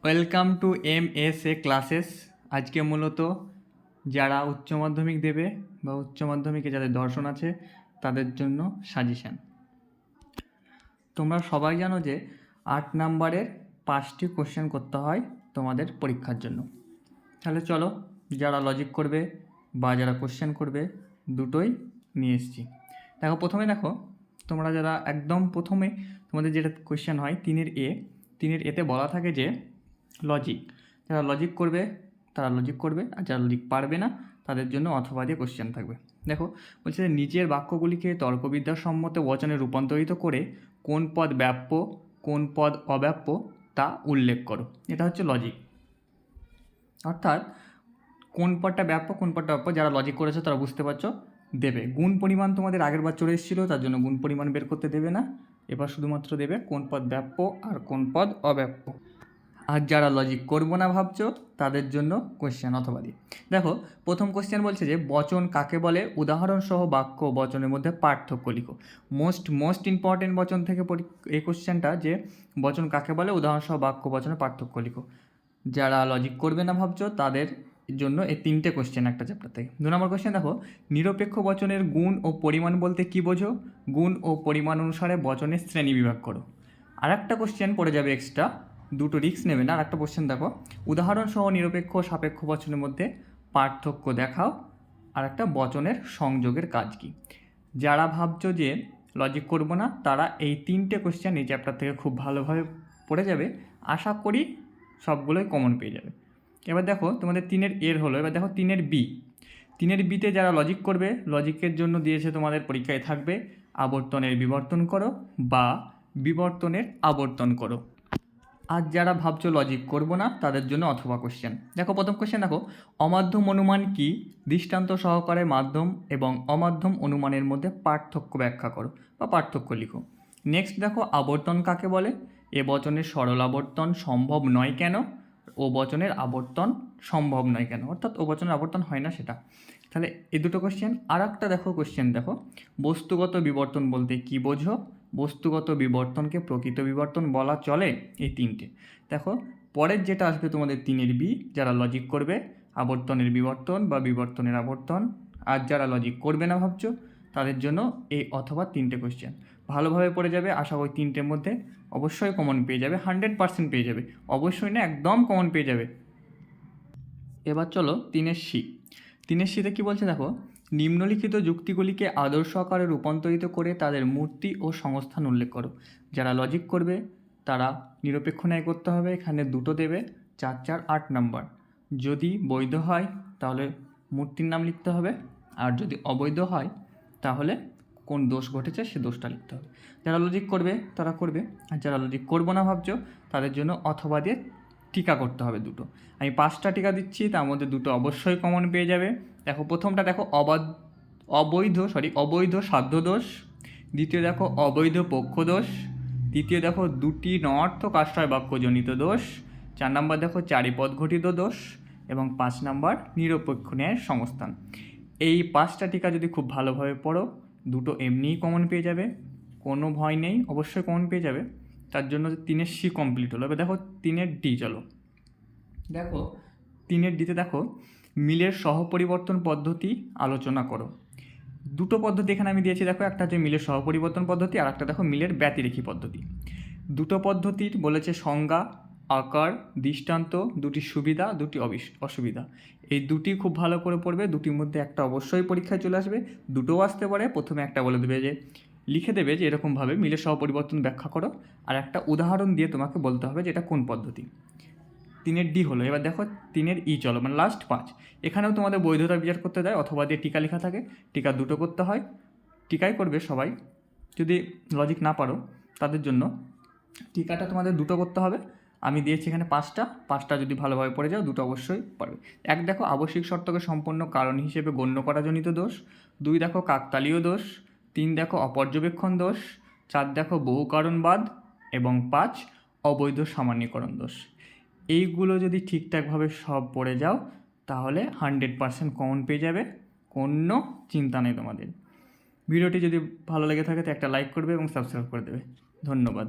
Welcome to MSA classes. আজকে মূলত যারা উচ্চ মাধ্যমিক দেবে বা উচ্চ মাধ্যমিকে যাদের দর্শন আছে তাদের জন্য সাজেশান। তোমরা সবাই জানো যে 8 নাম্বারের 5টি কোশ্চেন করতে হয় তোমাদের পরীক্ষার জন্য। তাহলে চলো, যারা লজিক করবে বা যারা কোশ্চেন করবে দুটোই নিয়ে এসেছি। প্রথমে দেখো, তোমরা যারা একদম প্রথমে তোমাদের যেটা কোশ্চেন হয় 3-এর এতে বলা থাকে যে লজিক, যারা লজিক করবে তারা লজিক করবে, আর যারা লজিক পারবে না তাদের জন্য অথবা দিয়ে কোশ্চেন থাকবে। দেখো বলছে যে নিচের বাক্যগুলিকে তর্কবিদ্যাসম্মত বচনে রূপান্তরিত করে কোন পদ ব্যাপ্য কোন পদ অব্যাপ্য তা উল্লেখ করো। এটা হচ্ছে লজিক, অর্থাৎ কোন পদটা ব্যাপ্য কোন পদটা অব্যাপ্য যারা লজিক করেছে তারা বুঝতে পারছো। দেবে গুণ পরিমাণ, তোমাদের আগের বার চলে এসেছিলো, তার জন্য গুণ পরিমাণ বের করতে দেবে না, এবার শুধুমাত্র দেবে কোন পদ ব্যাপ্য আর কোন পদ অব্যাপ্য। আর যারা লজিক করবো না ভাবছো তাদের জন্য কোশ্চেন অথবা দিয়ে। দেখো প্রথম কোশ্চেন বলছে যে বচন কাকে বলে, উদাহরণসহ বাক্য বচনের মধ্যে পার্থক্য লিখো। মোস্ট ইম্পর্টেন্ট বচন থেকে এই কোশ্চেনটা, যে বচন কাকে বলে উদাহরণসহ বাক্য বচনের পার্থক্য লিখো। যারা লজিক করবে না ভাবছো তাদের জন্য এই 3টে কোশ্চেন একটা চ্যাপ্টার থেকে। 2 নম্বর কোশ্চেন দেখো, নিরপেক্ষ বচনের গুণ ও পরিমাণ বলতে কী বোঝো, গুণ ও পরিমাণ অনুসারে বচনের শ্রেণী বিভাগ করো। আর একটা কোশ্চেন পড়ে যাবে এক্সট্রা, দুটো রিস্ক নেবে না। আর একটা কোশ্চেন দেখো, উদাহরণসহ নিরপেক্ষ সাপেক্ষ বচনের মধ্যে পার্থক্য দেখাও। আর একটা বচনের সংযোগের কাজ কী। যারা ভাবছো যে লজিক করবো না তারা এই 3টে কোশ্চেন এই চ্যাপ্টার থেকে খুব ভালোভাবে পড়ে যাবে, আশা করি সবগুলোই কমন পেয়ে যাবে। এবার দেখো তোমাদের 3-এর হলো, এবার দেখো 3-এর বিতে যারা লজিক করবে, লজিকের জন্য দিয়েছে তোমাদের পরীক্ষায় থাকবে আবর্তনের বিবর্তন করো বা বিবর্তনের আবর্তন করো। আর যারা ভাবছো লজিক করবো না তাদের জন্য অথবা কোশ্চেন। দেখো প্রথম কোশ্চেন দেখো, অমাধ্যম অনুমান কি, দৃষ্টান্ত সহকারে মাধ্যম এবং অমাধ্যম অনুমানের মধ্যে পার্থক্য ব্যাখ্যা করো বা পার্থক্য লিখো। নেক্সট দেখো, আবর্তন কাকে বলে, এ বচনের সরল আবর্তন সম্ভব নয় কেন, ও বচনের আবর্তন সম্ভব নয় কেন, অর্থাৎ ও বচনের আবর্তন হয় না সেটা। তাহলে এই দুটো কোশ্চেন। আর একটা দেখো কোশ্চেন দেখো, বস্তুগত বিবর্তন বলতে কী বোঝো, বস্তুগত বিবর্তনকে প্রকৃত বিবর্তন বলা চলে। এই 3টে দেখো। পরের যেটা আসবে তোমাদের 3-এর বি, যারা লজিক করবে আবর্তনের বিবর্তন বা বিবর্তনের আবর্তন, আর যারা লজিক করবে না ভাবছো তাদের জন্য এই অথবা 3টে কোশ্চেন ভালোভাবে পড়ে যাবে। আশা করি 3টের মধ্যে অবশ্যই কমন পেয়ে যাবে, 100% পেয়ে যাবে, অবশ্যই না একদম কমন পেয়ে যাবে। এবার চলো 3-এর সিতে কী বলছে দেখো, নিম্নলিখিত যুক্তিগুলিকে আদর্শ আকারে রূপান্তরিত করে তাদের মূর্তি ও সংস্থান উল্লেখ করো। যারা লজিক করবে তারা নিরপেক্ষ ন্যায় করতে হবে, এখানে 2টো দেবে, 4, 4, 8 নাম্বার। যদি বৈধ হয় তাহলে মূর্তির নাম লিখতে হবে, আর যদি অবৈধ হয় তাহলে কোন দোষ ঘটেছে সে দোষটা লিখতে হবে। যারা লজিক করবে তারা করবে, আর যারা লজিক করবো না ভাবছো তাদের জন্য অথবা দিয়ে টিকা করতে হবে 2টো। আমি 5টা টিকা দিচ্ছি, তার মধ্যে 2টো অবশ্যই কমন পেয়ে যাবে। দেখো প্রথমটা দেখো অবৈধ সাধ্য দোষ, দ্বিতীয় দেখো অবৈধ পক্ষ দোষ, তৃতীয় দেখো 2টি নঅর্থক আশ্রয় বাক্যজনিত দোষ, 4 নম্বর দেখো চারিপদ ঘটিত দোষ, এবং 5 নম্বর নিরপেক্ষ ন্যায়ের সংস্থান। এই 5টা টিকা যদি খুব ভালোভাবে পড়ো 2টো এমনিই কমন পেয়ে যাবে, কোনো ভয় নেই, অবশ্যই কমন পেয়ে যাবে। তার জন্য 3-এর সি কমপ্লিট হলো। এবার দেখো 3-এর ডি। চলো দেখো 3-এর ডিতে দেখো, মিলের সহপরিবর্তন পদ্ধতি আলোচনা করো। 2টো পদ্ধতি এখানে আমি দিয়েছি দেখো, একটা হচ্ছে মিলের সহপরিবর্তন পদ্ধতি, আর একটা দেখো মিলের ব্যতিরেখী পদ্ধতি। 2টো পদ্ধতির বলেছে সংজ্ঞা, আকার, দৃষ্টান্ত, 2টি সুবিধা 2টি অসুবিধা। এই 2টি খুব ভালো করে পড়বে, 2টির মধ্যে একটা অবশ্যই পরীক্ষায় চলে আসবে, 2টোও আসতে পারে। প্রথমে একটা বলে দেবে যে লিখে দেবে যে এরকমভাবে মিলের সহপরিবর্তন ব্যাখ্যা করো, আর একটা উদাহরণ দিয়ে তোমাকে বলতে হবে যে এটা কোন পদ্ধতি। 3-এর ডি হলো। এবার দেখো 3-এর ই। চলো মানে লাস্ট 5। এখানেও তোমাদের বৈধতা বিচার করতে দেয়, অথবা দিয়ে টিকা লেখা থাকে, টিকা 2টো করতে হয়, টিকাই করবে সবাই। যদি লজিক না পারো তাদের জন্য টিকাটা তোমাদের 2টো করতে হবে। আমি দিয়েছি এখানে 5টা যদি ভালোভাবে পড়ে যাও 2টো অবশ্যই পারবে। 1 দেখো আবশ্যিক শর্তকে সম্পন্ন কারণ হিসেবে গণ্য করা জনিত দোষ, 2 দেখো কাকতালীয় দোষ, 3 দেখো অপর্যবেক্ষণ দোষ, 4 দেখো বহু কারণবাদ, এবং 5 অবৈধ সামান্যীকরণ দোষ। এইগুলো যদি ঠিকঠাকভাবে সব পড়ে যাও তাহলে 100% কমন পেয়ে যাবে, কোনো চিন্তা নেই তোমাদের। ভিডিওটি যদি ভালো লেগে থাকে তো একটা লাইক করবে এবং সাবস্ক্রাইব করে দেবে। ধন্যবাদ।